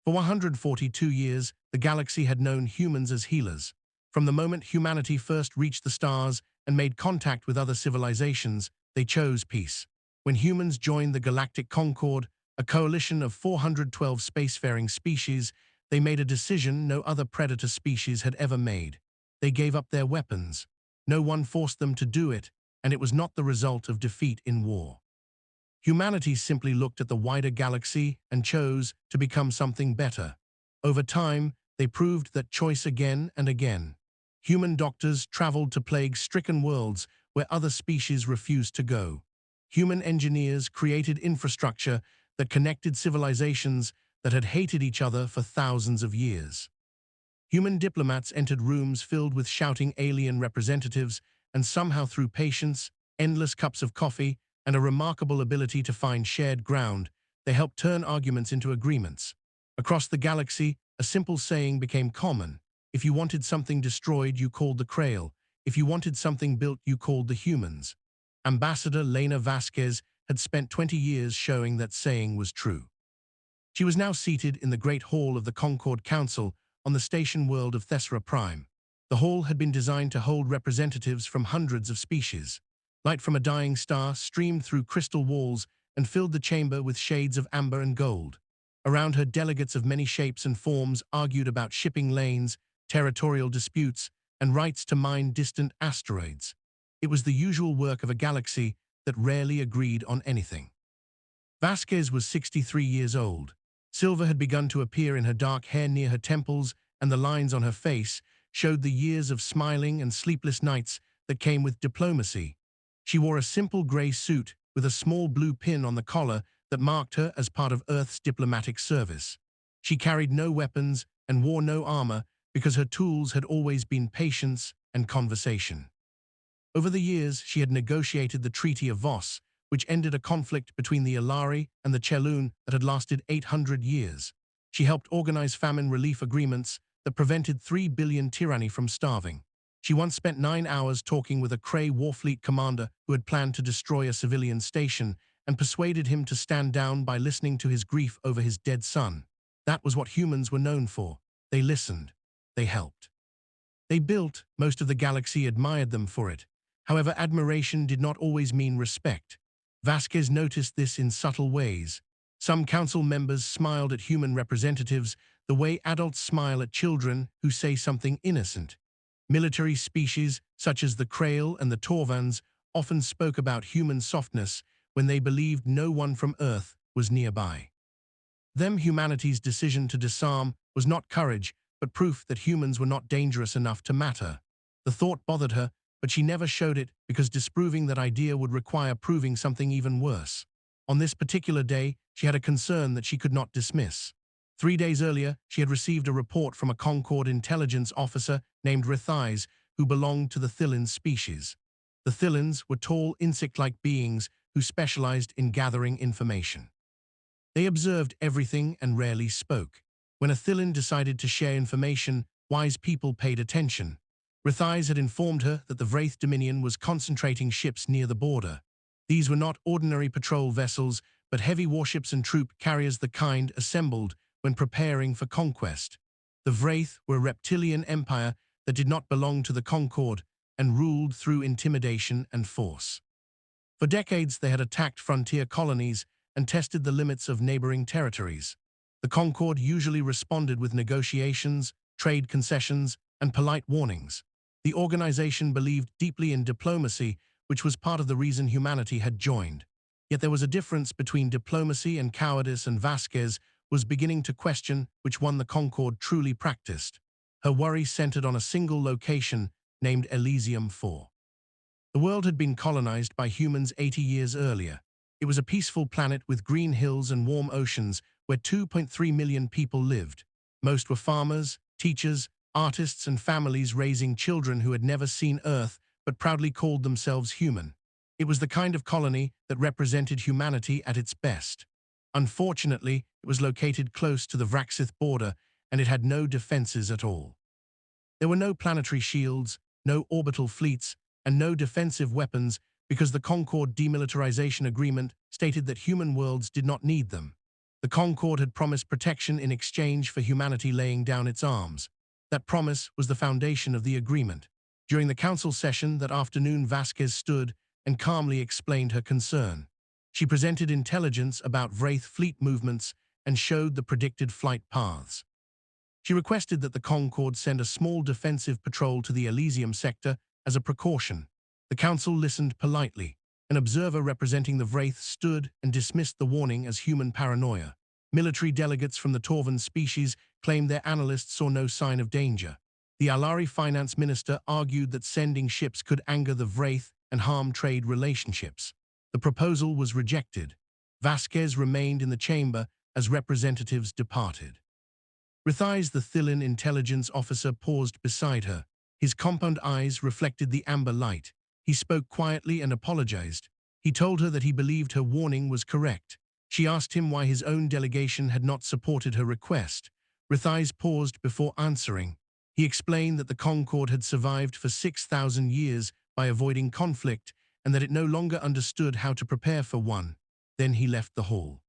For 142 years, the galaxy had known humans as healers. From the moment humanity first reached the stars and made contact with other civilizations, they chose peace. When humans joined the Galactic Concord, a coalition of 412 spacefaring species, they made a decision no other predator species had ever made. They gave up their weapons. No one forced them to do it, and it was not the result of defeat in war. Humanity simply looked at the wider galaxy and chose to become something better. Over time, they proved that choice again and again. Human doctors traveled to plague-stricken worlds where other species refused to go. Human engineers created infrastructure that connected civilizations that had hated each other for thousands of years. Human diplomats entered rooms filled with shouting alien representatives, and somehow through patience, endless cups of coffee, and a remarkable ability to find shared ground, they helped turn arguments into agreements. Across the galaxy, a simple saying became common. If you wanted something destroyed, you called the Krail. If you wanted something built, you called the humans. Ambassador Lena Vasquez had spent 20 years showing that saying was true. She was now seated in the Great Hall of the Concord Council on the station world of Thessera Prime. The hall had been designed to hold representatives from hundreds of species. Light from a dying star streamed through crystal walls and filled the chamber with shades of amber and gold. Around her, delegates of many shapes and forms argued about shipping lanes, territorial disputes, and rights to mine distant asteroids. It was the usual work of a galaxy that rarely agreed on anything. Vasquez was 63 years old. Silver had begun to appear in her dark hair near her temples, and the lines on her face showed the years of smiling and sleepless nights that came with diplomacy. She wore a simple gray suit with a small blue pin on the collar that marked her as part of Earth's diplomatic service. She carried no weapons and wore no armor because her tools had always been patience and conversation. Over the years, she had negotiated the Treaty of Voss, which ended a conflict between the Ilari and the Chelun that had lasted 800 years. She helped organize famine relief agreements that prevented 3 billion tyranny from starving. She once spent 9 hours talking with a Kree Warfleet commander who had planned to destroy a civilian station and persuaded him to stand down by listening to his grief over his dead son. That was what humans were known for. They listened. They helped. They built. Most of the galaxy admired them for it. However, admiration did not always mean respect. Vasquez noticed this in subtle ways. Some council members smiled at human representatives the way adults smile at children who say something innocent. Military species, such as the Krail and the Torvans, often spoke about human softness when they believed no one from Earth was nearby. Humanity's decision to disarm was not courage, but proof that humans were not dangerous enough to matter. The thought bothered her, but she never showed it because disproving that idea would require proving something even worse. On this particular day, she had a concern that she could not dismiss. 3 days earlier, she had received a report from a Concord intelligence officer named Vraxis, who belonged to the Thillins species. The Thillins were tall, insect-like beings who specialized in gathering information. They observed everything and rarely spoke. When a Thillin decided to share information, wise people paid attention. Vraxis had informed her that the Vraxith Dominion was concentrating ships near the border. These were not ordinary patrol vessels, but heavy warships and troop carriers, the kind assembled when preparing for conquest. The Vraith were a reptilian empire that did not belong to the Concord and ruled through intimidation and force. For decades, they had attacked frontier colonies and tested the limits of neighboring territories. The Concord usually responded with negotiations, trade concessions, and polite warnings. The organization believed deeply in diplomacy, which was part of the reason humanity had joined. Yet there was a difference between diplomacy and cowardice, and Vasquez was beginning to question which one the Concord truly practiced. Her worry centered on a single location named Ellesium 4. The world had been colonized by humans 80 years earlier. It was a peaceful planet with green hills and warm oceans where 2.3 million people lived. Most were farmers, teachers, artists, and families raising children who had never seen Earth but proudly called themselves human. It was the kind of colony that represented humanity at its best. Unfortunately, it was located close to the Vraxith border, and it had no defenses at all. There were no planetary shields, no orbital fleets, and no defensive weapons because the Concord Demilitarization Agreement stated that human worlds did not need them. The Concord had promised protection in exchange for humanity laying down its arms. That promise was the foundation of the agreement. During the council session that afternoon, Vasquez stood and calmly explained her concern. She presented intelligence about Vraith fleet movements and showed the predicted flight paths. She requested that the Concord send a small defensive patrol to the Ellesium sector as a precaution. The council listened politely. An observer representing the Vraith stood and dismissed the warning as human paranoia. Military delegates from the Torvan species claimed their analysts saw no sign of danger. The Alari finance minister argued that sending ships could anger the Vraith and harm trade relationships. The proposal was rejected. Vasquez remained in the chamber as representatives departed. Rithais, the Thilin intelligence officer, paused beside her. His compound eyes reflected the amber light. He spoke quietly and apologized. He told her that he believed her warning was correct. She asked him why his own delegation had not supported her request. Rithais paused before answering. He explained that the Concord had survived for 6,000 years by avoiding conflict and that it no longer understood how to prepare for one. Then he left the hall.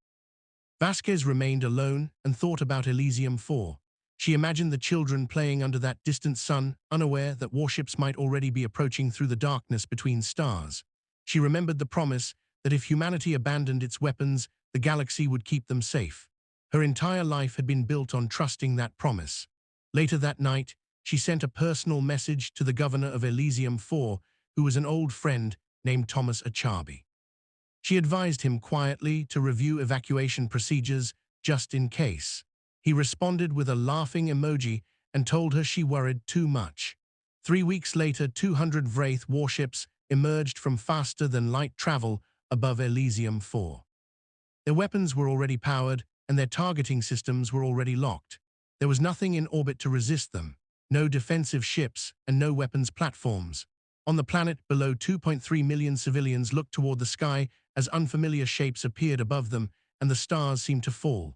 Vasquez remained alone and thought about Ellesium 4. She imagined the children playing under that distant sun, unaware that warships might already be approaching through the darkness between stars. She remembered the promise that if humanity abandoned its weapons, the galaxy would keep them safe. Her entire life had been built on trusting that promise. Later that night, she sent a personal message to the governor of Ellesium 4, who was an old friend named Thomas Achabi. She advised him quietly to review evacuation procedures just in case. He responded with a laughing emoji and told her she worried too much. 3 weeks later, 200 Vraith warships emerged from faster-than-light travel above Ellesium 4. Their weapons were already powered, and their targeting systems were already locked. There was nothing in orbit to resist them. No defensive ships and no weapons platforms. On the planet below, 2.3 million civilians looked toward the sky as unfamiliar shapes appeared above them and the stars seemed to fall.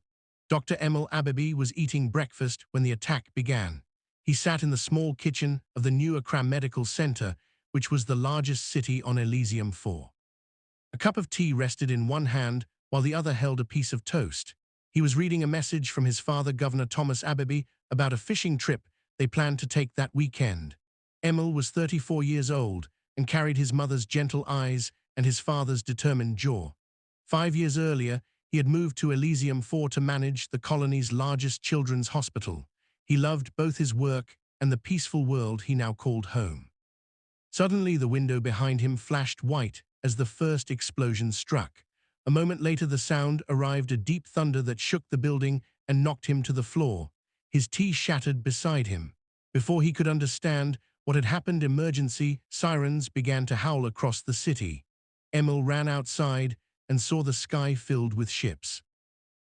Dr. Emil Ababi was eating breakfast when the attack began. He sat in the small kitchen of the New Akram Medical Center, which was the largest city on Ellesium 4. A cup of tea rested in one hand while the other held a piece of toast. He was reading a message from his father, Governor Thomas Ababi, about a fishing trip they planned to take that weekend. Emil was 34 years old and carried his mother's gentle eyes and his father's determined jaw. 5 years earlier, he had moved to Ellesium 4 to manage the colony's largest children's hospital. He loved both his work and the peaceful world he now called home. Suddenly, the window behind him flashed white as the first explosion struck. A moment later, the sound arrived, a deep thunder that shook the building and knocked him to the floor. His tea shattered beside him. Before he could understand what had happened, emergency sirens began to howl across the city. Emil ran outside and saw the sky filled with ships.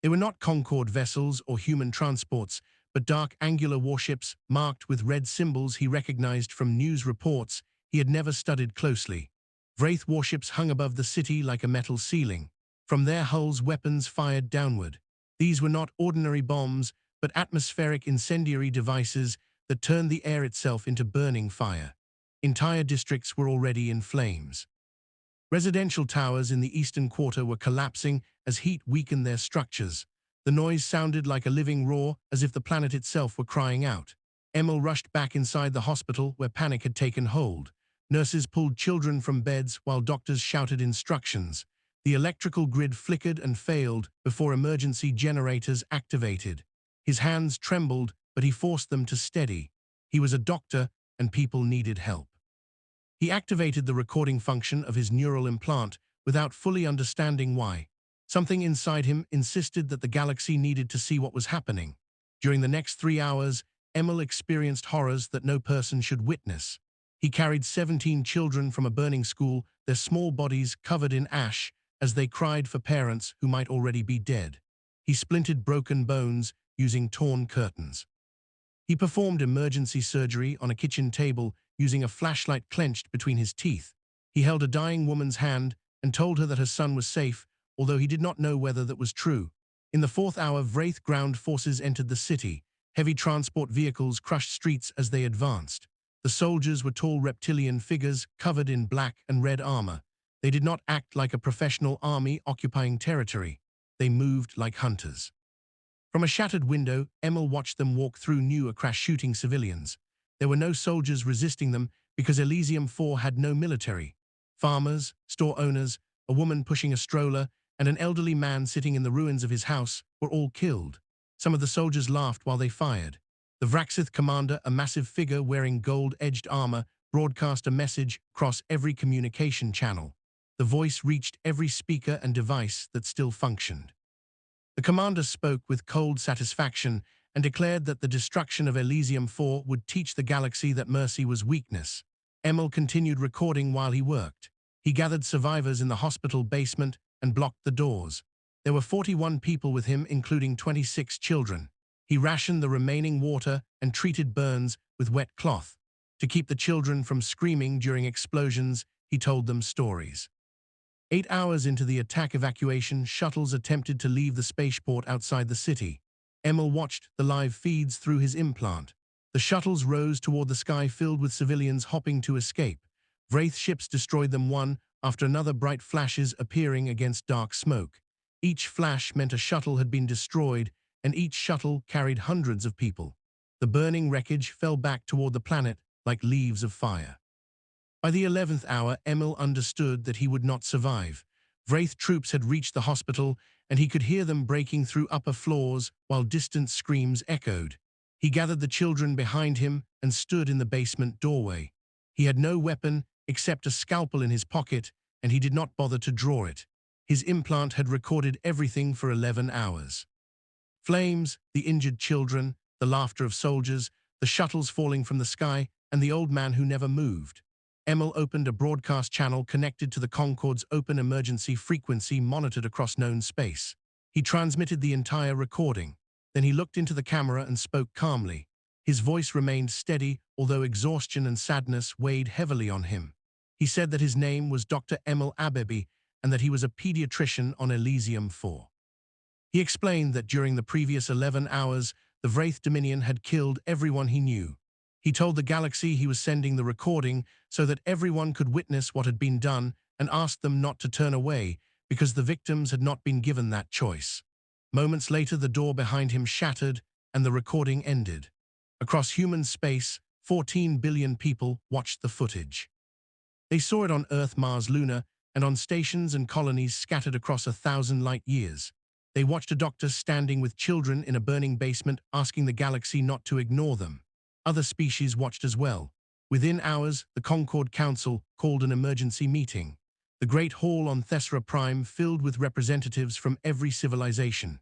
They were not Concord vessels or human transports, but dark angular warships marked with red symbols he recognized from news reports he had never studied closely. Vraith warships hung above the city like a metal ceiling. From their hulls, weapons fired downward. These were not ordinary bombs, but atmospheric incendiary devices that turned the air itself into burning fire. Entire districts were already in flames. Residential towers in the eastern quarter were collapsing as heat weakened their structures. The noise sounded like a living roar, as if the planet itself were crying out. Emil rushed back inside the hospital where panic had taken hold. Nurses pulled children from beds while doctors shouted instructions. The electrical grid flickered and failed before emergency generators activated. His hands trembled, but he forced them to steady. He was a doctor, and people needed help. He activated the recording function of his neural implant without fully understanding why. Something inside him insisted that the galaxy needed to see what was happening. During the next 3 hours, Emil experienced horrors that no person should witness. He carried 17 children from a burning school, their small bodies covered in ash, as they cried for parents who might already be dead. He splintered broken bones using torn curtains. He performed emergency surgery on a kitchen table using a flashlight clenched between his teeth. He held a dying woman's hand and told her that her son was safe, although he did not know whether that was true. In the 4th hour, Vraith ground forces entered the city. Heavy transport vehicles crushed streets as they advanced. The soldiers were tall reptilian figures covered in black and red armor. They did not act like a professional army occupying territory. They moved like hunters. From a shattered window, Emil watched them walk through new across shooting civilians. There were no soldiers resisting them because Ellesium 4 had no military. Farmers, store owners, a woman pushing a stroller, and an elderly man sitting in the ruins of his house were all killed. Some of the soldiers laughed while they fired. The Vraxith commander, a massive figure wearing gold-edged armor, broadcast a message across every communication channel. The voice reached every speaker and device that still functioned. The commander spoke with cold satisfaction and declared that the destruction of Ellesium 4 would teach the galaxy that mercy was weakness. Emil continued recording while he worked. He gathered survivors in the hospital basement and blocked the doors. There were 41 people with him, including 26 children. He rationed the remaining water and treated burns with wet cloth. To keep the children from screaming during explosions, he told them stories. 8 hours into the attack evacuation, shuttles attempted to leave the spaceport outside the city. Emil watched the live feeds through his implant. The shuttles rose toward the sky filled with civilians hopping to escape. Vraith ships destroyed them one after another, bright flashes appearing against dark smoke. Each flash meant a shuttle had been destroyed, and each shuttle carried hundreds of people. The burning wreckage fell back toward the planet like leaves of fire. By the 11th hour, Emil understood that he would not survive. Vraith troops had reached the hospital, and he could hear them breaking through upper floors while distant screams echoed. He gathered the children behind him and stood in the basement doorway. He had no weapon except a scalpel in his pocket, and he did not bother to draw it. His implant had recorded everything for 11 hours. Flames, the injured children, the laughter of soldiers, the shuttles falling from the sky, and the old man who never moved. Emil opened a broadcast channel connected to the Concord's open emergency frequency monitored across known space. He transmitted the entire recording. Then he looked into the camera and spoke calmly. His voice remained steady, although exhaustion and sadness weighed heavily on him. He said that his name was Dr. Emil Abebi and that he was a pediatrician on Ellesium 4. He explained that during the previous 11 hours, the Vraxith Dominion had killed everyone he knew. He told the galaxy he was sending the recording so that everyone could witness what had been done and asked them not to turn away because the victims had not been given that choice. Moments later, the door behind him shattered and the recording ended. Across human space, 14 billion people watched the footage. They saw it on Earth, Mars, Luna, and on stations and colonies scattered across 1,000 light years. They watched a doctor standing with children in a burning basement asking the galaxy not to ignore them. Other species watched as well. Within hours, the Concord Council called an emergency meeting. The Great Hall on Thessera Prime filled with representatives from every civilization.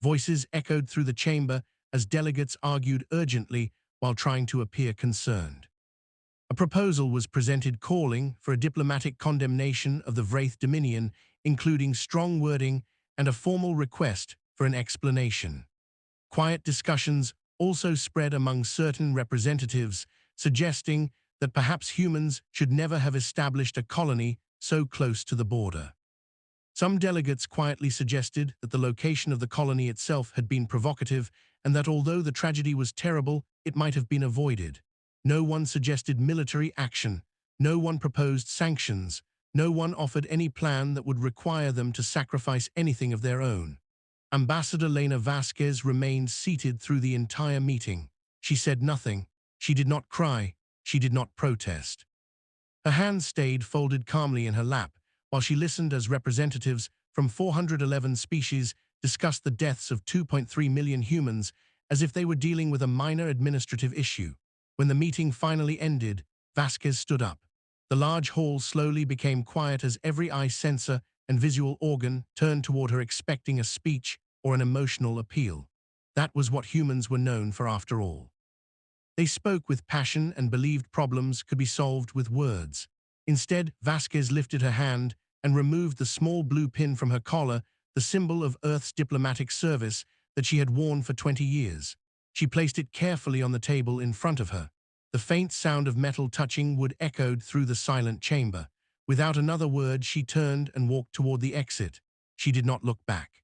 Voices echoed through the chamber as delegates argued urgently while trying to appear concerned. A proposal was presented calling for a diplomatic condemnation of the Vraxith Dominion, including strong wording and a formal request for an explanation. Quiet discussions also spread among certain representatives, suggesting that perhaps humans should never have established a colony so close to the border. Some delegates quietly suggested that the location of the colony itself had been provocative and that although the tragedy was terrible, it might have been avoided. No one suggested military action. No one proposed sanctions. No one offered any plan that would require them to sacrifice anything of their own. Ambassador Lena Vasquez remained seated through the entire meeting. She said nothing. She did not cry. She did not protest. Her hands stayed folded calmly in her lap while she listened as representatives from 411 species discussed the deaths of 2.3 million humans as if they were dealing with a minor administrative issue. When the meeting finally ended, Vasquez stood up. The large hall slowly became quiet as every eye sensor and visual organ turned toward her, expecting a speech or an emotional appeal. That was what humans were known for after all. They spoke with passion and believed problems could be solved with words. Instead, Vasquez lifted her hand and removed the small blue pin from her collar, the symbol of Earth's diplomatic service that she had worn for 20 years. She placed it carefully on the table in front of her. The faint sound of metal touching wood echoed through the silent chamber. Without another word, she turned and walked toward the exit. She did not look back.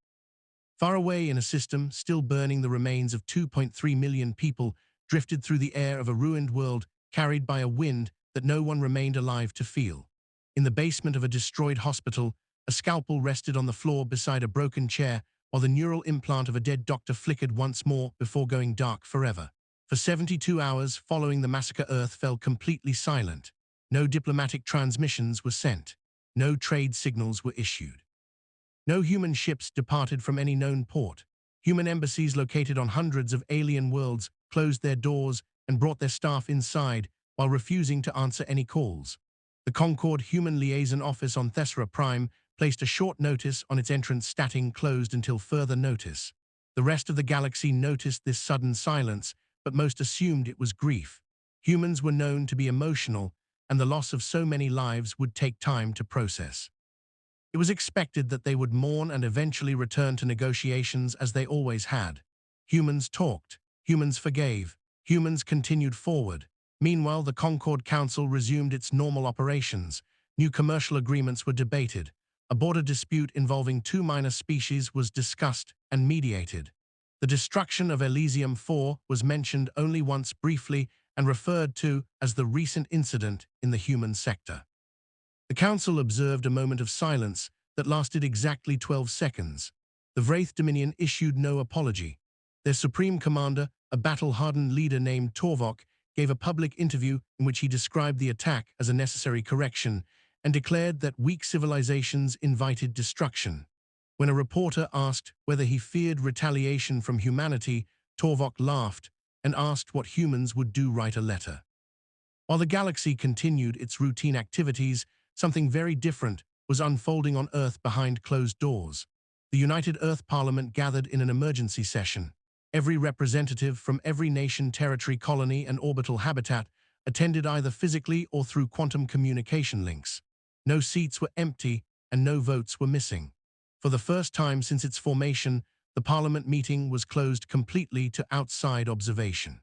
Far away in a system still burning, the remains of 2.3 million people drifted through the air of a ruined world, carried by a wind that no one remained alive to feel. In the basement of a destroyed hospital, A scalpel rested on the floor beside a broken chair, while the neural implant of a dead doctor flickered once more before going dark forever. For 72 hours following the massacre, Earth fell completely silent. No diplomatic transmissions were sent. No trade signals were issued. No human ships departed from any known port. Human embassies located on hundreds of alien worlds closed their doors and brought their staff inside while refusing to answer any calls. The Concord Human Liaison Office on Thessera Prime placed a short notice on its entrance stating closed until further notice. The rest of the galaxy noticed this sudden silence, but most assumed it was grief. Humans were known to be emotional, and the loss of so many lives would take time to process. It was expected that they would mourn and eventually return to negotiations as they always had. Humans talked, humans forgave, humans continued forward. Meanwhile, the Concord Council resumed its normal operations. New commercial agreements were debated. A border dispute involving two minor species was discussed and mediated. The destruction of Ellesium 4 was mentioned only once briefly and referred to as the recent incident in the human sector. The Council observed a moment of silence that lasted exactly 12 seconds. The Vraxith Dominion issued no apology. Their supreme commander, a battle-hardened leader named Torvok, gave a public interview in which he described the attack as a necessary correction and declared that weak civilizations invited destruction. When a reporter asked whether he feared retaliation from humanity, Torvok laughed and asked what humans would do: write a letter. While the galaxy continued its routine activities, something very different was unfolding on Earth behind closed doors. The United Earth Parliament gathered in an emergency session. Every representative from every nation, territory, colony, and orbital habitat attended either physically or through quantum communication links. No seats were empty and no votes were missing. For the first time since its formation, the Parliament meeting was closed completely to outside observation.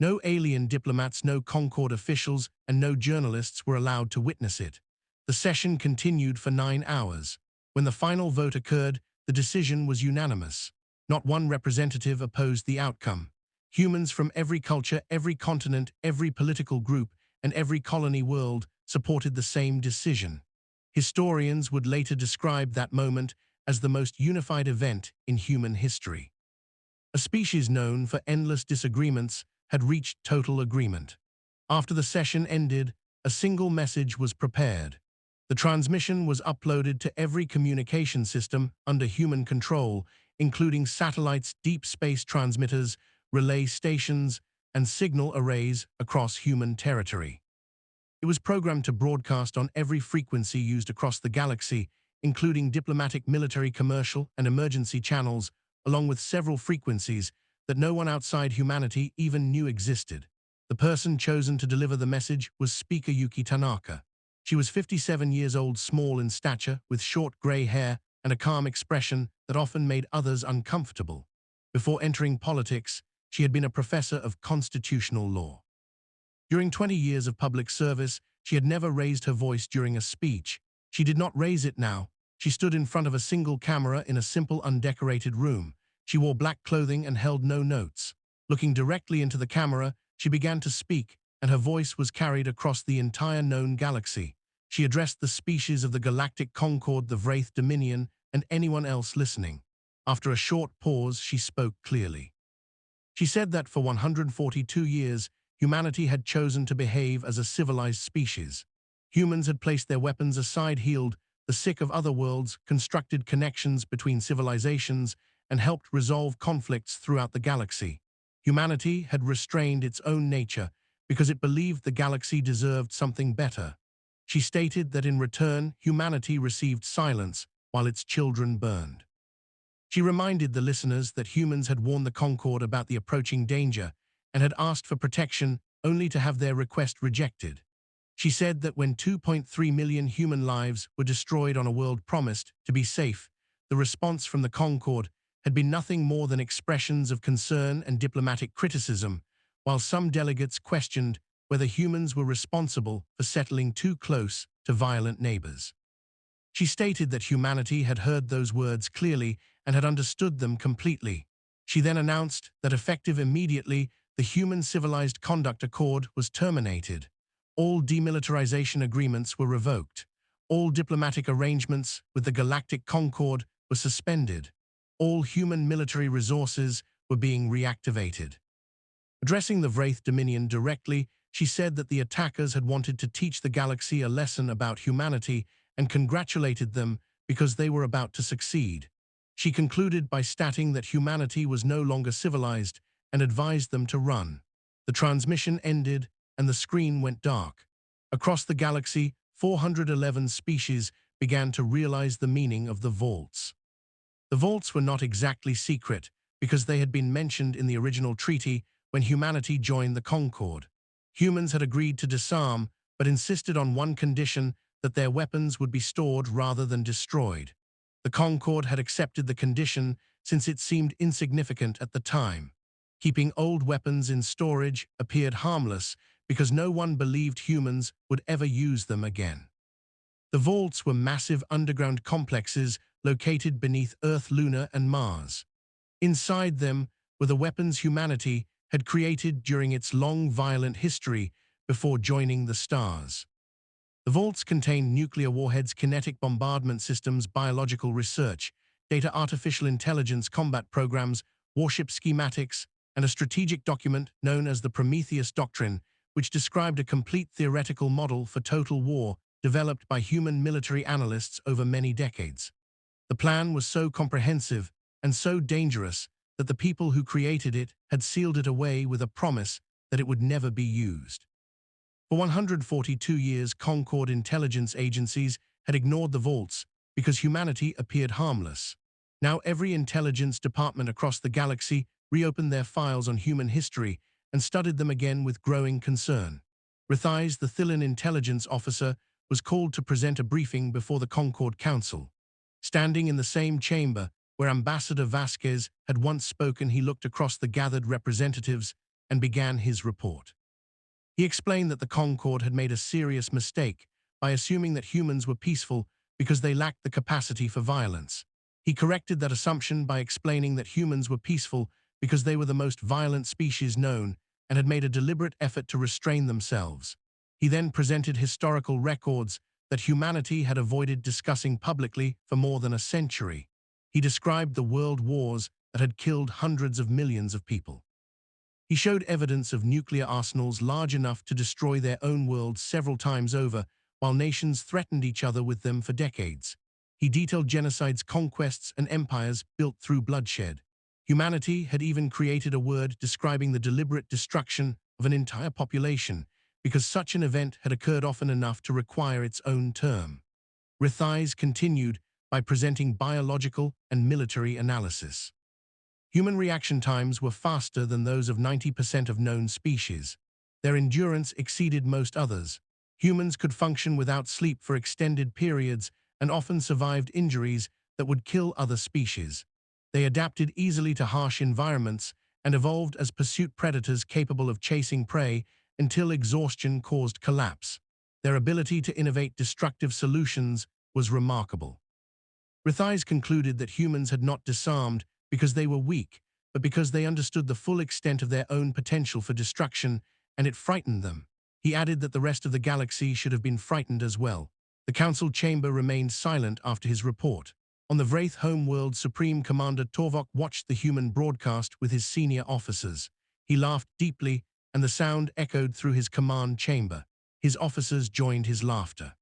No alien diplomats, no Concord officials, and no journalists were allowed to witness it. The session continued for 9 hours. When the final vote occurred, the decision was unanimous. Not one representative opposed the outcome. Humans from every culture, every continent, every political group, and every colony world supported the same decision. Historians would later describe that moment as the most unified event in human history. A species known for endless disagreements had reached total agreement. After the session ended, a single message was prepared. The transmission was uploaded to every communication system under human control, including satellites, deep space transmitters, relay stations, and signal arrays across human territory. It was programmed to broadcast on every frequency used across the galaxy, including diplomatic, military, commercial, and emergency channels, along with several frequencies that no one outside humanity even knew existed. The person chosen to deliver the message was Speaker Yuki Tanaka. She was 57 years old, small in stature, with short gray hair and a calm expression that often made others uncomfortable. Before entering politics, she had been a professor of constitutional law. During 20 years of public service, she had never raised her voice during a speech. She did not raise it now. She stood in front of a single camera in a simple, undecorated room. She wore black clothing and held no notes. Looking directly into the camera, she began to speak, and her voice was carried across the entire known galaxy. She addressed the species of the Galactic Concord, the Vraxith Dominion, and anyone else listening. After a short pause, she spoke clearly. She said that for 142 years, humanity had chosen to behave as a civilized species. Humans had placed their weapons aside, healed the sick of other worlds, constructed connections between civilizations, and helped resolve conflicts throughout the galaxy. Humanity had restrained its own nature because it believed the galaxy deserved something better. She stated that in return, humanity received silence while its children burned. She reminded the listeners that humans had warned the Concord about the approaching danger and had asked for protection only to have their request rejected. She said that when 2.3 million human lives were destroyed on a world promised to be safe, the response from the Concord had been nothing more than expressions of concern and diplomatic criticism, while some delegates questioned whether humans were responsible for settling too close to violent neighbors. She stated that humanity had heard those words clearly and had understood them completely. She then announced that effective immediately, the Human Civilized Conduct Accord was terminated. All demilitarization agreements were revoked. All diplomatic arrangements with the Galactic Concord were suspended. All human military resources were being reactivated. Addressing the Vraxith Dominion directly, she said that the attackers had wanted to teach the galaxy a lesson about humanity and congratulated them because they were about to succeed. She concluded by stating that humanity was no longer civilized and advised them to run. The transmission ended and the screen went dark. Across the galaxy, 411 species began to realize the meaning of the vaults. The vaults were not exactly secret because they had been mentioned in the original treaty when humanity joined the Concord. Humans had agreed to disarm, but insisted on one condition, that their weapons would be stored rather than destroyed. The Concord had accepted the condition since it seemed insignificant at the time. Keeping old weapons in storage appeared harmless because no one believed humans would ever use them again. The vaults were massive underground complexes located beneath Earth, Luna, and Mars. Inside them were the weapons humanity had created during its long, violent history before joining the stars. The vaults contained nuclear warheads, kinetic bombardment systems, biological research, data, artificial intelligence, combat programs, warship schematics, and a strategic document known as the Prometheus Doctrine, which described a complete theoretical model for total war developed by human military analysts over many decades. The plan was so comprehensive and so dangerous that the people who created it had sealed it away with a promise that it would never be used. For 142 years, Concord intelligence agencies had ignored the vaults because humanity appeared harmless. Now every intelligence department across the galaxy reopened their files on human history and studied them again with growing concern. Vraxith, the Thillan intelligence officer, was called to present a briefing before the Concord Council. Standing in the same chamber where Ambassador Vasquez had once spoken, he looked across the gathered representatives and began his report. He explained that the Concord had made a serious mistake by assuming that humans were peaceful because they lacked the capacity for violence. He corrected that assumption by explaining that humans were peaceful because they were the most violent species known and had made a deliberate effort to restrain themselves. He then presented historical records that humanity had avoided discussing publicly for more than a century. He described the world wars that had killed hundreds of millions of people. He showed evidence of nuclear arsenals large enough to destroy their own worlds several times over, while nations threatened each other with them for decades. He detailed genocides, conquests, and empires built through bloodshed. Humanity had even created a word describing the deliberate destruction of an entire population, because such an event had occurred often enough to require its own term. Vraxith continued by presenting biological and military analysis. Human reaction times were faster than those of 90% of known species. Their endurance exceeded most others. Humans could function without sleep for extended periods and often survived injuries that would kill other species. They adapted easily to harsh environments and evolved as pursuit predators capable of chasing prey until exhaustion caused collapse. Their ability to innovate destructive solutions was remarkable. Vraxith concluded that humans had not disarmed because they were weak, but because they understood the full extent of their own potential for destruction, and it frightened them. He added that the rest of the galaxy should have been frightened as well. The council chamber remained silent after his report. On the Vraith homeworld, Supreme Commander Torvok watched the human broadcast with his senior officers. He laughed deeply, and the sound echoed through his command chamber. His officers joined his laughter.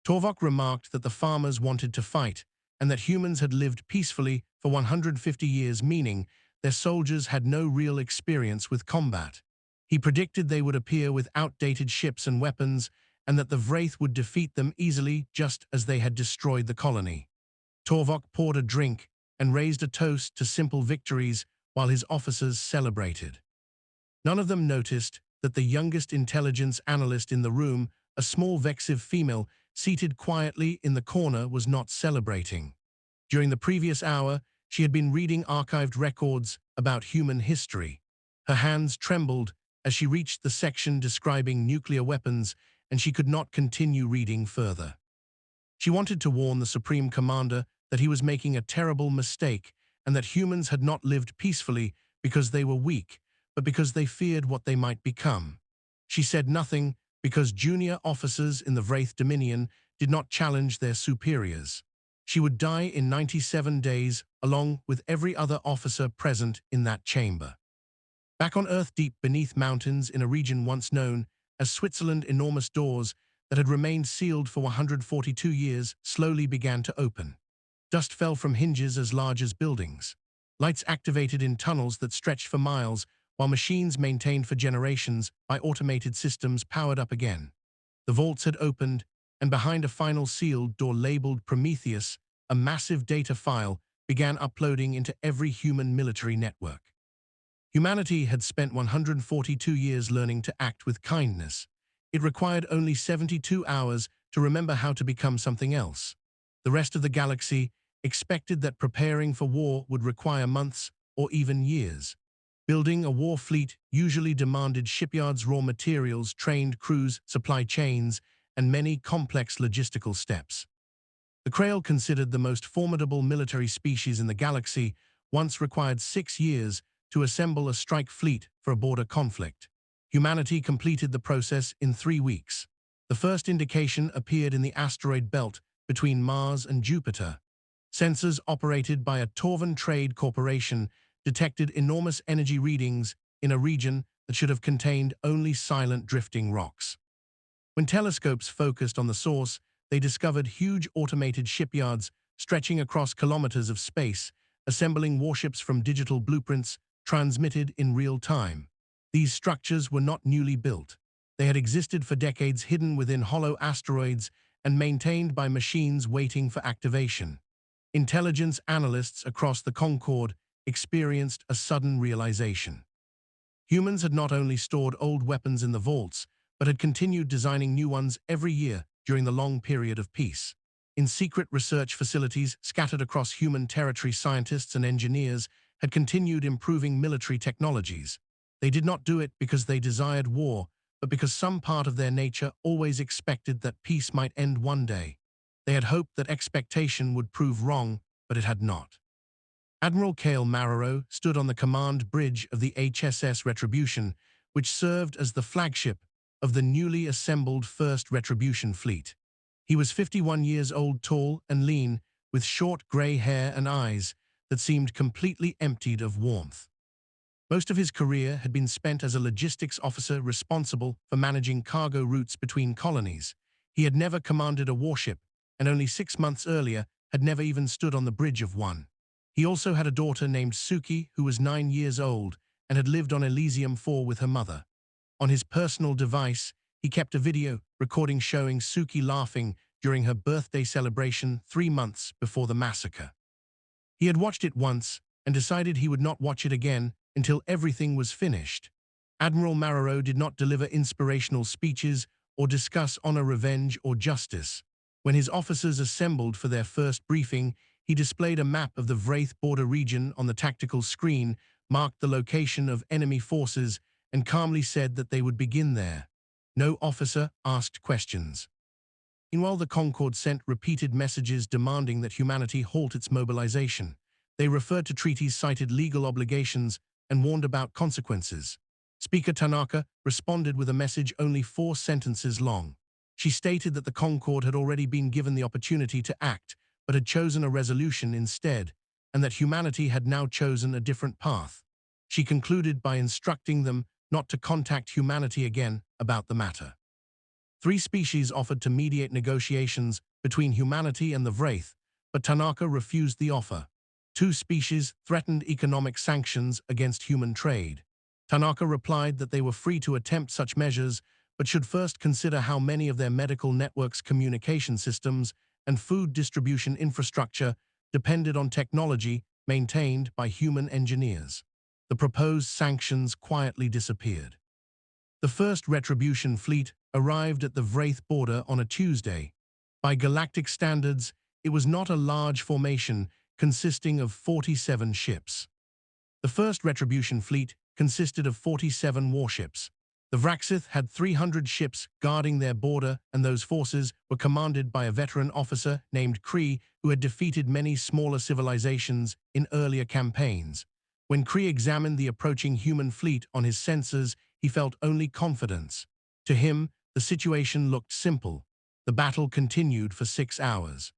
Torvok remarked that the farmers wanted to fight, and that humans had lived peacefully for 150 years, meaning their soldiers had no real experience with combat. He predicted they would appear with outdated ships and weapons, and that the Vraith would defeat them easily just as they had destroyed the colony. Torvok poured a drink and raised a toast to simple victories while his officers celebrated. None of them noticed that the youngest intelligence analyst in the room, a small Vraxiv female seated quietly in the corner, was not celebrating. During the previous hour, she had been reading archived records about human history. Her hands trembled as she reached the section describing nuclear weapons, and she could not continue reading further. She wanted to warn the Supreme Commander that he was making a terrible mistake and that humans had not lived peacefully because they were weak, but because they feared what they might become. She said nothing because junior officers in the Vraxith Dominion did not challenge their superiors. She would die in 97 days, along with every other officer present in that chamber. Back on Earth, deep beneath mountains in a region once known as Switzerland, enormous doors that had remained sealed for 142 years slowly began to open. Dust fell from hinges as large as buildings. Lights activated in tunnels that stretched for miles, while machines maintained for generations by automated systems powered up again. The vaults had opened, and behind a final sealed door labeled Prometheus, a massive data file began uploading into every human military network. Humanity had spent 142 years learning to act with kindness. It required only 72 hours to remember how to become something else. The rest of the galaxy expected that preparing for war would require months or even years. Building a war fleet usually demanded shipyards, raw materials, trained crews, supply chains, and many complex logistical steps. The Krail, considered the most formidable military species in the galaxy, once required 6 years to assemble a strike fleet for a border conflict. Humanity completed the process in 3 weeks. The first indication appeared in the asteroid belt between Mars and Jupiter. Sensors operated by a Torvan Trade Corporation detected enormous energy readings in a region that should have contained only silent drifting rocks. When telescopes focused on the source, they discovered huge automated shipyards stretching across kilometers of space, assembling warships from digital blueprints transmitted in real time. These structures were not newly built. They had existed for decades, hidden within hollow asteroids and maintained by machines waiting for activation. Intelligence analysts across the Concord experienced a sudden realization. Humans had not only stored old weapons in the vaults, but had continued designing new ones every year during the long period of peace. In secret research facilities scattered across human territory, scientists and engineers had continued improving military technologies. They did not do it because they desired war, but because some part of their nature always expected that peace might end one day. They had hoped that expectation would prove wrong, but it had not. Admiral Cale Marrero stood on the command bridge of the HSS Retribution, which served as the flagship of the newly assembled First Retribution Fleet. He was 51 years old, tall and lean, with short gray hair and eyes that seemed completely emptied of warmth. Most of his career had been spent as a logistics officer responsible for managing cargo routes between colonies. He had never commanded a warship, and only 6 months earlier had never even stood on the bridge of one. He also had a daughter named Suki, who was 9 years old and had lived on Ellesium 4 with her mother. On his personal device, he kept a video recording showing Suki laughing during her birthday celebration 3 months before the massacre. He had watched it once and decided he would not watch it again until everything was finished. Admiral Marrero did not deliver inspirational speeches or discuss honor, revenge, or justice. When his officers assembled for their first briefing, he displayed a map of the Vraith border region on the tactical screen, marked the location of enemy forces, and calmly said that they would begin there. No officer asked questions. Meanwhile, the Concord sent repeated messages demanding that humanity halt its mobilization. They referred to treaties, cited legal obligations, and warned about consequences. Speaker Tanaka responded with a message only 4 sentences long. She stated that the Concord had already been given the opportunity to act, but had chosen a resolution instead, and that humanity had now chosen a different path. She concluded by instructing them not to contact humanity again about the matter. 3 species offered to mediate negotiations between humanity and the Vraith, but Tanaka refused the offer. 2 species threatened economic sanctions against human trade. Tanaka replied that they were free to attempt such measures, but should first consider how many of their medical networks, communication systems, and food distribution infrastructure depended on technology maintained by human engineers. The proposed sanctions quietly disappeared. The first Retribution fleet arrived at the Vraith border on a Tuesday. By galactic standards, it was not a large formation consisting of 47 ships. The first Retribution fleet consisted of 47 warships. The Vraxith had 300 ships guarding their border, and those forces were commanded by a veteran officer named Kree, who had defeated many smaller civilizations in earlier campaigns. When Kree examined the approaching human fleet on his sensors, he felt only confidence. To him, the situation looked simple. The battle continued for 6 hours.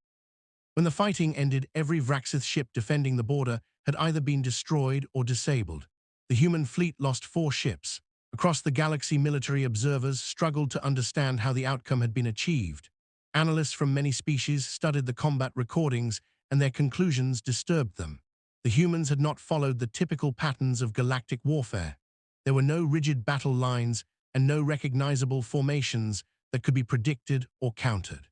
When the fighting ended, every Vraxith ship defending the border had either been destroyed or disabled. The human fleet lost 4 ships. Across the galaxy, military observers struggled to understand how the outcome had been achieved. Analysts from many species studied the combat recordings, and their conclusions disturbed them. The humans had not followed the typical patterns of galactic warfare. There were no rigid battle lines and no recognizable formations that could be predicted or countered.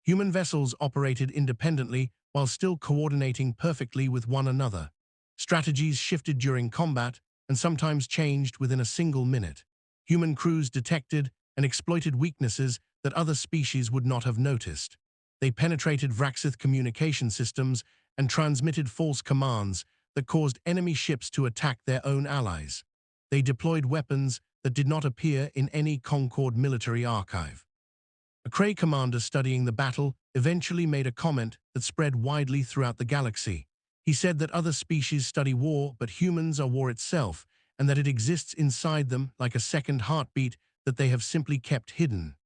Human vessels operated independently while still coordinating perfectly with one another. Strategies shifted during combat and sometimes changed within a single minute. Human crews detected and exploited weaknesses that other species would not have noticed. They penetrated Vraxith communication systems and transmitted false commands that caused enemy ships to attack their own allies. They deployed weapons that did not appear in any Concord military archive. A Kree commander studying the battle eventually made a comment that spread widely throughout the galaxy. He said that other species study war, but humans are war itself, and that it exists inside them like a second heartbeat that they have simply kept hidden.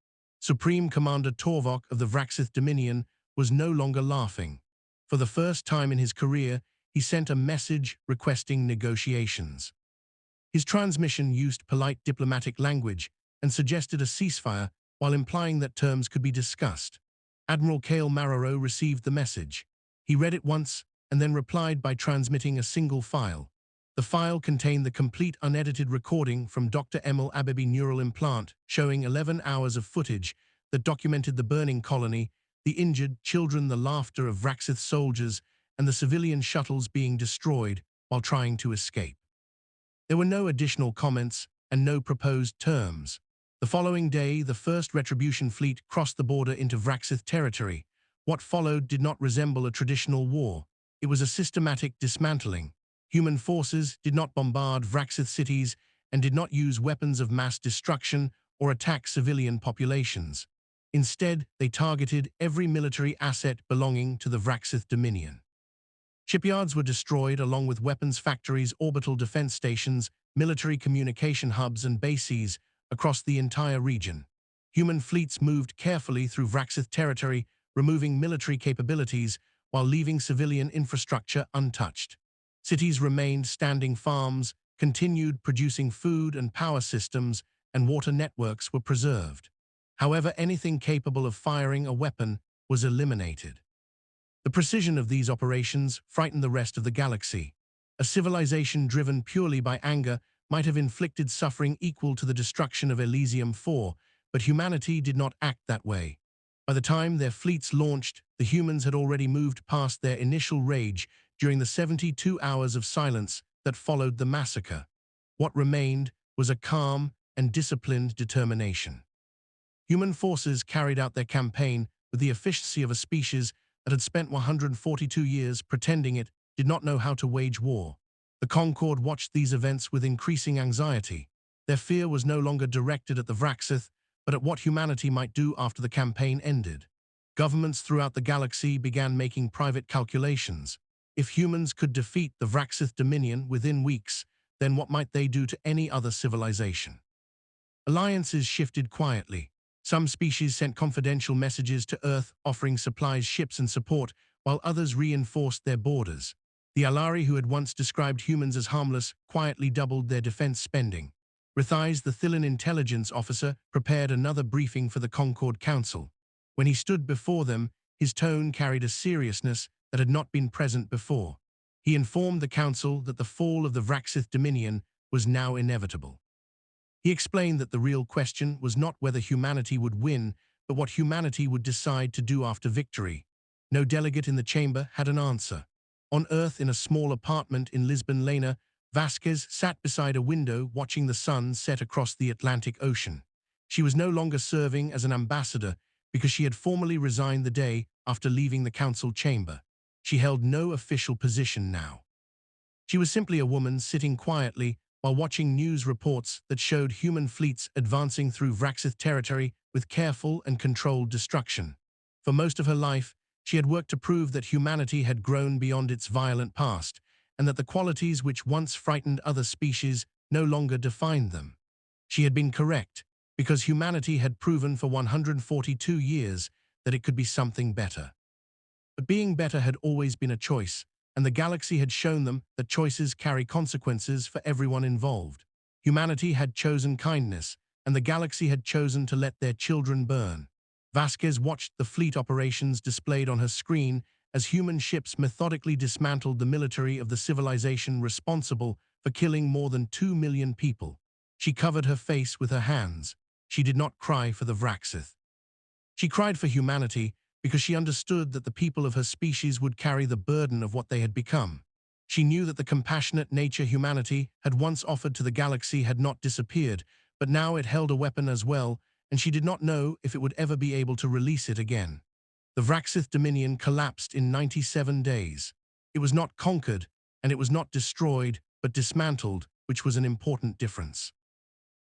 Supreme Commander Torvok of the Vraxith Dominion was no longer laughing. For the first time in his career, he sent a message requesting negotiations. His transmission used polite diplomatic language and suggested a ceasefire while implying that terms could be discussed. Admiral Kale Marrero received the message. He read it once and then replied by transmitting a single file. The file contained the complete unedited recording from Dr. Emil Abebi neural implant, showing 11 hours of footage that documented the burning colony, the injured children, the laughter of Vraxith soldiers, and the civilian shuttles being destroyed while trying to escape. There were no additional comments and no proposed terms. The following day, the first retribution fleet crossed the border into Vraxith territory. What followed did not resemble a traditional war. It was a systematic dismantling. Human forces did not bombard Vraxith cities and did not use weapons of mass destruction or attack civilian populations. Instead, they targeted every military asset belonging to the Vraxith Dominion. Shipyards were destroyed along with weapons factories, orbital defense stations, military communication hubs, and bases across the entire region. Human fleets moved carefully through Vraxith territory, removing military capabilities while leaving civilian infrastructure untouched. Cities remained standing, farms continued producing food and power systems, and water networks were preserved. However, anything capable of firing a weapon was eliminated. The precision of these operations frightened the rest of the galaxy. A civilization driven purely by anger might have inflicted suffering equal to the destruction of Ellesium 4, but humanity did not act that way. By the time their fleets launched, the humans had already moved past their initial rage during the 72 hours of silence that followed the massacre. What remained was a calm and disciplined determination. Human forces carried out their campaign with the efficiency of a species that had spent 142 years pretending it did not know how to wage war. The Concord watched these events with increasing anxiety. Their fear was no longer directed at the Vraxith, but at what humanity might do after the campaign ended. Governments throughout the galaxy began making private calculations. If humans could defeat the Vraxith Dominion within weeks, then what might they do to any other civilization? Alliances shifted quietly. Some species sent confidential messages to Earth offering supplies, ships, and support, while others reinforced their borders. The Alari, who had once described humans as harmless, quietly doubled their defense spending. Rithais, the Thillan intelligence officer, prepared another briefing for the Concord Council. When he stood before them, his tone carried a seriousness that had not been present before. He informed the Council that the fall of the Vraxith Dominion was now inevitable. He explained that the real question was not whether humanity would win, but what humanity would decide to do after victory. No delegate in the chamber had an answer. On Earth, in a small apartment in Lisbon Lena, Vasquez sat beside a window watching the sun set across the Atlantic Ocean. She was no longer serving as an ambassador because she had formally resigned the day after leaving the council chamber. She held no official position now. She was simply a woman sitting quietly while watching news reports that showed human fleets advancing through Vraxith territory with careful and controlled destruction. For most of her life, she had worked to prove that humanity had grown beyond its violent past, and that the qualities which once frightened other species no longer defined them. She had been correct, because humanity had proven for 142 years that it could be something better. But being better had always been a choice, and the galaxy had shown them that choices carry consequences for everyone involved. Humanity had chosen kindness, and the galaxy had chosen to let their children burn. Vasquez watched the fleet operations displayed on her screen as human ships methodically dismantled the military of the civilization responsible for killing more than 2 million people. She covered her face with her hands. She did not cry for the Vraxith. She cried for humanity because she understood that the people of her species would carry the burden of what they had become. She knew that the compassionate nature humanity had once offered to the galaxy had not disappeared, but now it held a weapon as well, and she did not know if it would ever be able to release it again. The Vraxith Dominion collapsed in 97 days. It was not conquered, and it was not destroyed, but dismantled, which was an important difference.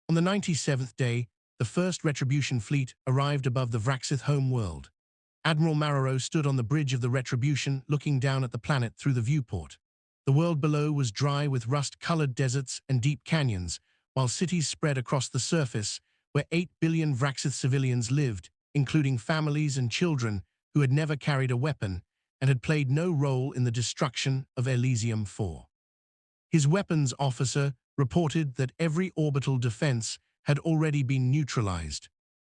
On the 97th day, the first retribution fleet arrived above the Vraxith home world. Admiral Marrero stood on the bridge of the retribution, looking down at the planet through the viewport. The world below was dry with rust-colored deserts and deep canyons, while cities spread across the surface, where 8 billion Vraxith civilians lived, including families and children who had never carried a weapon and had played no role in the destruction of Ellesium 4. His weapons officer reported that every orbital defense had already been neutralized.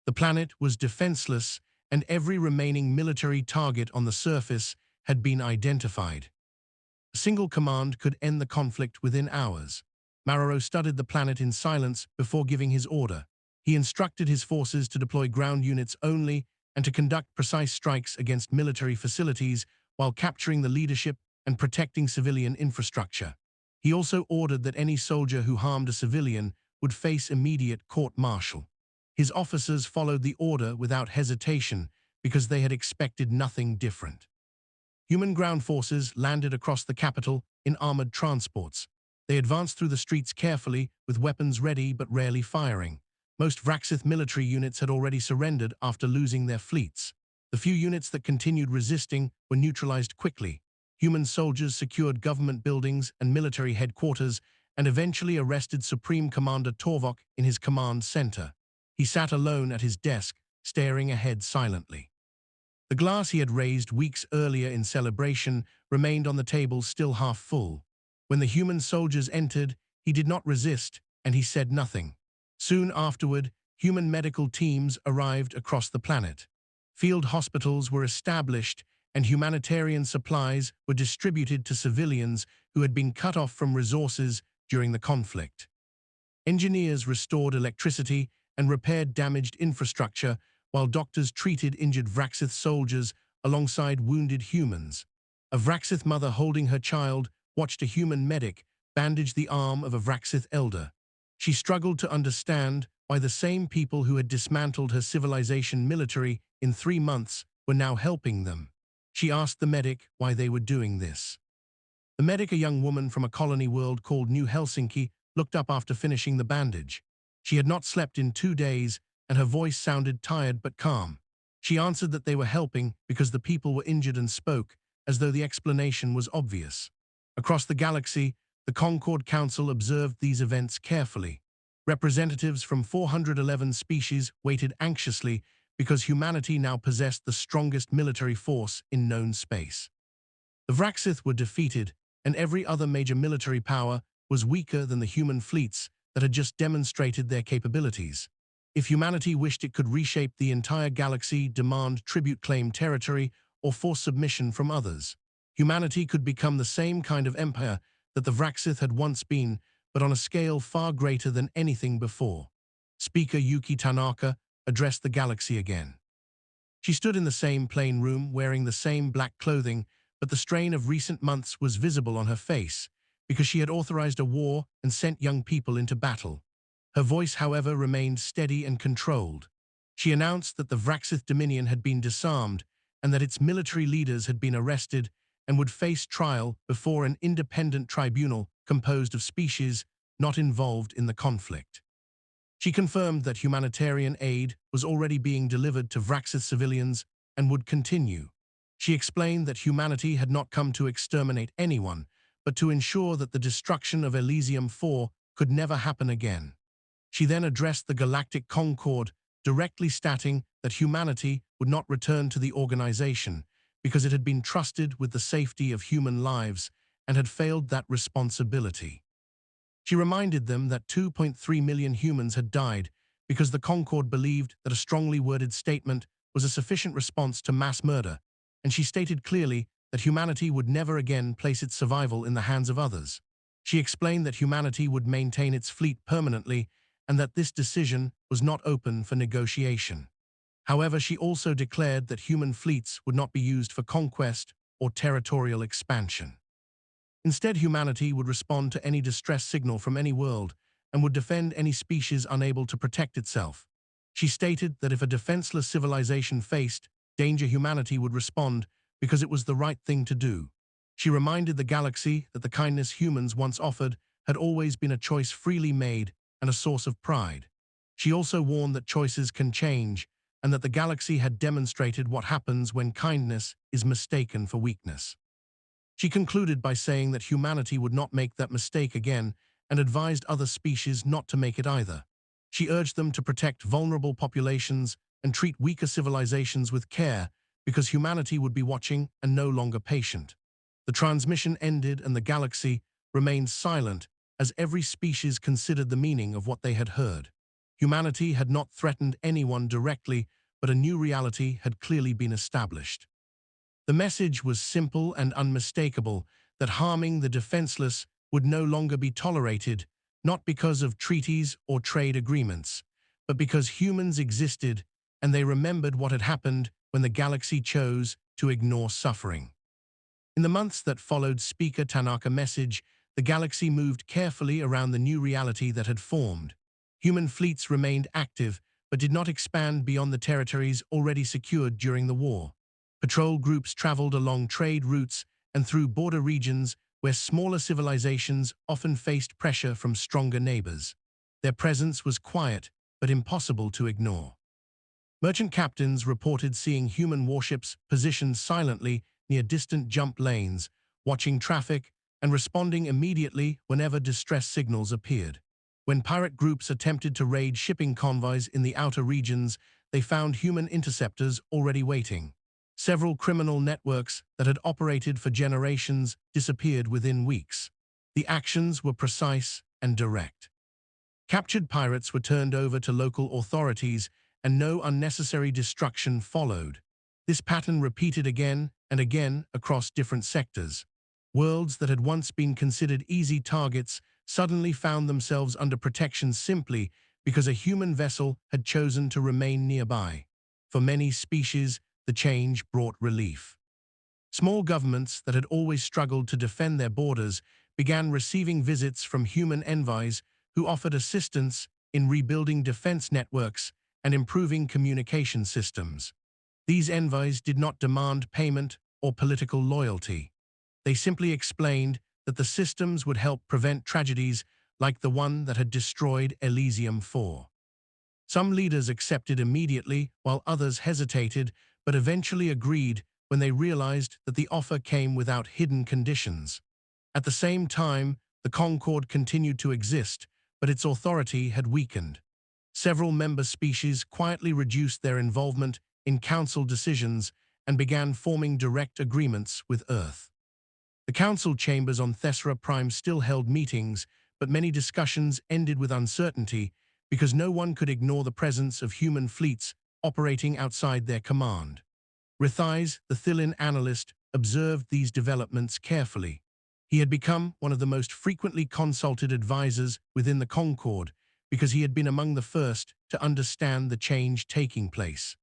The planet was defenseless, and every remaining military target on the surface had been identified. A single command could end the conflict within hours. Marrero studied the planet in silence before giving his order. He instructed his forces to deploy ground units only and to conduct precise strikes against military facilities while capturing the leadership and protecting civilian infrastructure. He also ordered that any soldier who harmed a civilian would face immediate court-martial. His officers followed the order without hesitation because they had expected nothing different. Human ground forces landed across the capital in armored transports. They advanced through the streets carefully, with weapons ready but rarely firing. Most Vraxith military units had already surrendered after losing their fleets. The few units that continued resisting were neutralized quickly. Human soldiers secured government buildings and military headquarters and eventually arrested Supreme Commander Torvok in his command center. He sat alone at his desk, staring ahead silently. The glass he had raised weeks earlier in celebration remained on the table still half full. When the human soldiers entered, he did not resist, and he said nothing. Soon afterward, human medical teams arrived across the planet. Field hospitals were established, and humanitarian supplies were distributed to civilians who had been cut off from resources during the conflict. Engineers restored electricity and repaired damaged infrastructure, while doctors treated injured Vraxith soldiers alongside wounded humans. A Vraxith mother holding her child watched a human medic bandage the arm of a Vraxith elder. She struggled to understand why the same people who had dismantled her civilization military in 3 months were now helping them. She asked the medic why they were doing this. The medic, a young woman from a colony world called New Helsinki, looked up after finishing the bandage. She had not slept in 2 days, and her voice sounded tired but calm. She answered that they were helping because the people were injured and spoke, as though the explanation was obvious. Across the galaxy, the Concord Council observed these events carefully. Representatives from 411 species waited anxiously because humanity now possessed the strongest military force in known space. The Vraxith were defeated, and every other major military power was weaker than the human fleets that had just demonstrated their capabilities. If humanity wished, it could reshape the entire galaxy, demand tribute, claim territory, or force submission from others. Humanity could become the same kind of empire that the Vraxith had once been, but on a scale far greater than anything before. Speaker Yuki Tanaka addressed the galaxy again. She stood in the same plain room, wearing the same black clothing, but the strain of recent months was visible on her face, because she had authorized a war and sent young people into battle. Her voice, however, remained steady and controlled. She announced that the Vraxith Dominion had been disarmed and that its military leaders had been arrested and would face trial before an independent tribunal composed of species not involved in the conflict. She confirmed that humanitarian aid was already being delivered to Vraxith civilians and would continue. She explained that humanity had not come to exterminate anyone, but to ensure that the destruction of Ellesium 4 could never happen again. She then addressed the Galactic Concord, directly stating that humanity would not return to the organization because it had been trusted with the safety of human lives and had failed that responsibility. She reminded them that 2.3 million humans had died because the Concord believed that a strongly worded statement was a sufficient response to mass murder, and she stated clearly that humanity would never again place its survival in the hands of others. She explained that humanity would maintain its fleet permanently and that this decision was not open for negotiation. However, she also declared that human fleets would not be used for conquest or territorial expansion. Instead, humanity would respond to any distress signal from any world and would defend any species unable to protect itself. She stated that if a defenseless civilization faced danger, humanity would respond because it was the right thing to do. She reminded the galaxy that the kindness humans once offered had always been a choice freely made and a source of pride. She also warned that choices can change and that the galaxy had demonstrated what happens when kindness is mistaken for weakness. She concluded by saying that humanity would not make that mistake again and advised other species not to make it either. She urged them to protect vulnerable populations and treat weaker civilizations with care because humanity would be watching and no longer patient. The transmission ended and the galaxy remained silent as every species considered the meaning of what they had heard. Humanity had not threatened anyone directly, but a new reality had clearly been established. The message was simple and unmistakable, that harming the defenseless would no longer be tolerated, not because of treaties or trade agreements, but because humans existed and they remembered what had happened when the galaxy chose to ignore suffering. In the months that followed Speaker Tanaka's message, the galaxy moved carefully around the new reality that had formed. Human fleets remained active, but did not expand beyond the territories already secured during the war. Patrol groups traveled along trade routes and through border regions where smaller civilizations often faced pressure from stronger neighbors. Their presence was quiet, but impossible to ignore. Merchant captains reported seeing human warships positioned silently near distant jump lanes, watching traffic and responding immediately whenever distress signals appeared. When pirate groups attempted to raid shipping convoys in the outer regions, they found human interceptors already waiting. Several criminal networks that had operated for generations disappeared within weeks. The actions were precise and direct. Captured pirates were turned over to local authorities, and no unnecessary destruction followed. This pattern repeated again and again across different sectors. Worlds that had once been considered easy targets suddenly found themselves under protection simply because a human vessel had chosen to remain nearby. For many species, the change brought relief. Small governments that had always struggled to defend their borders began receiving visits from human envoys who offered assistance in rebuilding defense networks and improving communication systems. These envoys did not demand payment or political loyalty. They simply explained that the systems would help prevent tragedies like the one that had destroyed Ellesium 4. Some leaders accepted immediately, while others hesitated, but eventually agreed when they realized that the offer came without hidden conditions. At the same time, the Concord continued to exist, but its authority had weakened. Several member species quietly reduced their involvement in council decisions and began forming direct agreements with Earth. The council chambers on Thesera Prime still held meetings, but many discussions ended with uncertainty because no one could ignore the presence of human fleets operating outside their command. Rithais, the Thillin analyst, observed these developments carefully. He had become one of the most frequently consulted advisors within the Concord because he had been among the first to understand the change taking place.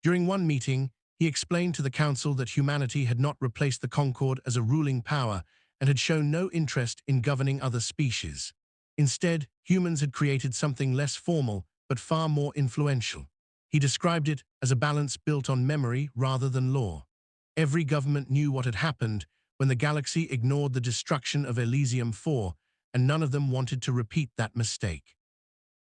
During one meeting, he explained to the council that humanity had not replaced the Concord as a ruling power and had shown no interest in governing other species. Instead, humans had created something less formal but far more influential. He described it as a balance built on memory rather than law. Every government knew what had happened when the galaxy ignored the destruction of Ellesium 4, and none of them wanted to repeat that mistake.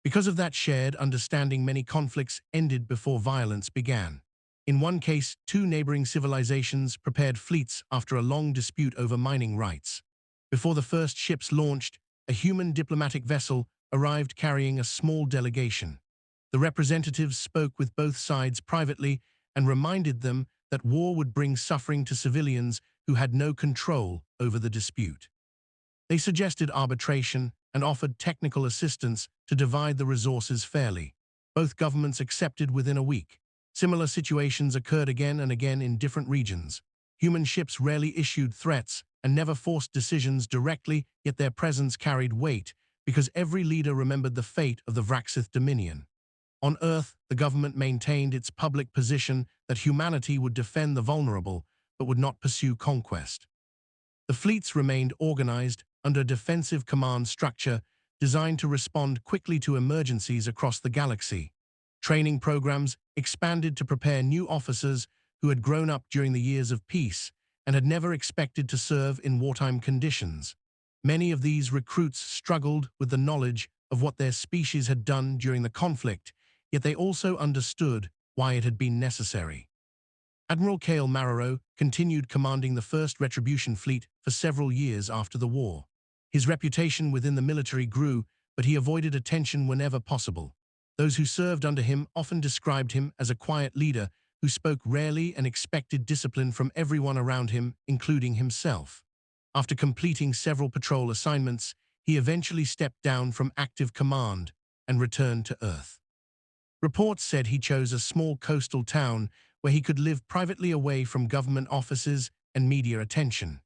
Because of that shared understanding, many conflicts ended before violence began. In one case, two neighboring civilizations prepared fleets after a long dispute over mining rights. Before the first ships launched, a human diplomatic vessel arrived carrying a small delegation. The representatives spoke with both sides privately and reminded them that war would bring suffering to civilians who had no control over the dispute. They suggested arbitration and offered technical assistance to divide the resources fairly. Both governments accepted within a week. Similar situations occurred again and again in different regions. Human ships rarely issued threats and never forced decisions directly, yet their presence carried weight because every leader remembered the fate of the Vraxith Dominion. On Earth, the government maintained its public position that humanity would defend the vulnerable, but would not pursue conquest. The fleets remained organized under a defensive command structure designed to respond quickly to emergencies across the galaxy. Training programs expanded to prepare new officers who had grown up during the years of peace and had never expected to serve in wartime conditions. Many of these recruits struggled with the knowledge of what their species had done during the conflict, yet they also understood why it had been necessary. Admiral Kale Marrero continued commanding the first Retribution fleet for several years after the war. His reputation within the military grew, but he avoided attention whenever possible. Those who served under him often described him as a quiet leader who spoke rarely and expected discipline from everyone around him, including himself. After completing several patrol assignments, he eventually stepped down from active command and returned to Earth. Reports said he chose a small coastal town where he could live privately away from government offices and media attention.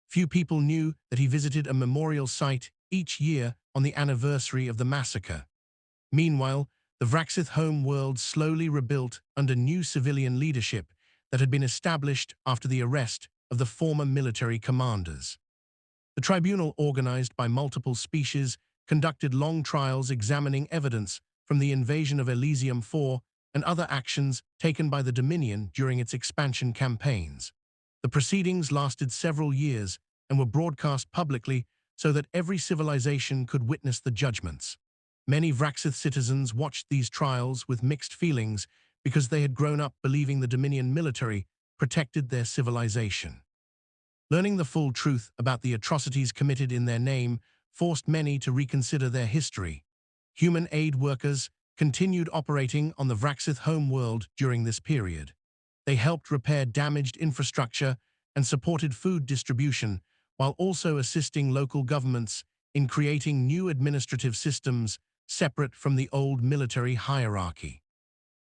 Few people knew that he visited a memorial site each year on the anniversary of the massacre. Meanwhile, the Vraxith home world slowly rebuilt under new civilian leadership that had been established after the arrest of the former military commanders. The tribunal, organized by multiple species, conducted long trials examining evidence from the invasion of Ellesium 4 and other actions taken by the Dominion during its expansion campaigns. The proceedings lasted several years and were broadcast publicly so that every civilization could witness the judgments. Many Vraxith citizens watched these trials with mixed feelings because they had grown up believing the Dominion military protected their civilization. Learning the full truth about the atrocities committed in their name forced many to reconsider their history. Human aid workers continued operating on the Vraxith home world during this period. They helped repair damaged infrastructure and supported food distribution, while also assisting local governments in creating new administrative systems separate from the old military hierarchy.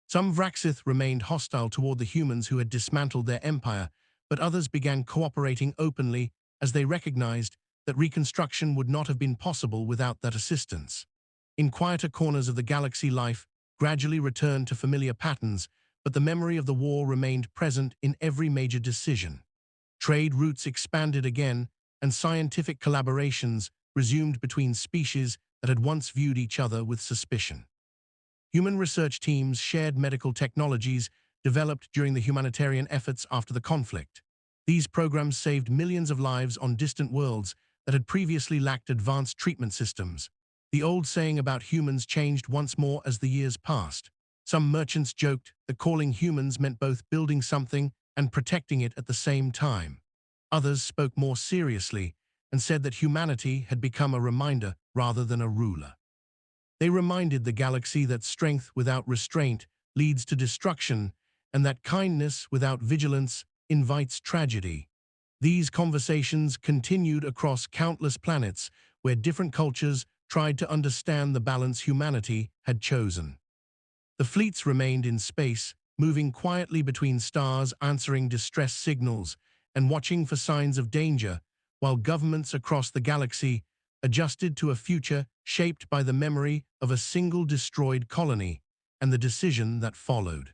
Some Vraxith remained hostile toward the humans who had dismantled their empire, but others began cooperating openly as they recognized that reconstruction would not have been possible without that assistance. In quieter corners of the galaxy, life gradually returned to familiar patterns, but the memory of the war remained present in every major decision. Trade routes expanded again, and scientific collaborations resumed between species that had once viewed each other with suspicion. Human research teams shared medical technologies developed during the humanitarian efforts after the conflict. These programs saved millions of lives on distant worlds that had previously lacked advanced treatment systems. The old saying about humans changed once more as the years passed. Some merchants joked that calling humans meant both building something and protecting it at the same time. Others spoke more seriously and said that humanity had become a reminder rather than a ruler. They reminded the galaxy that strength without restraint leads to destruction, and that kindness without vigilance invites tragedy. These conversations continued across countless planets where different cultures tried to understand the balance humanity had chosen. The fleets remained in space, moving quietly between stars, answering distress signals, and watching for signs of danger, while governments across the galaxy adjusted to a future shaped by the memory of a single destroyed colony and the decision that followed.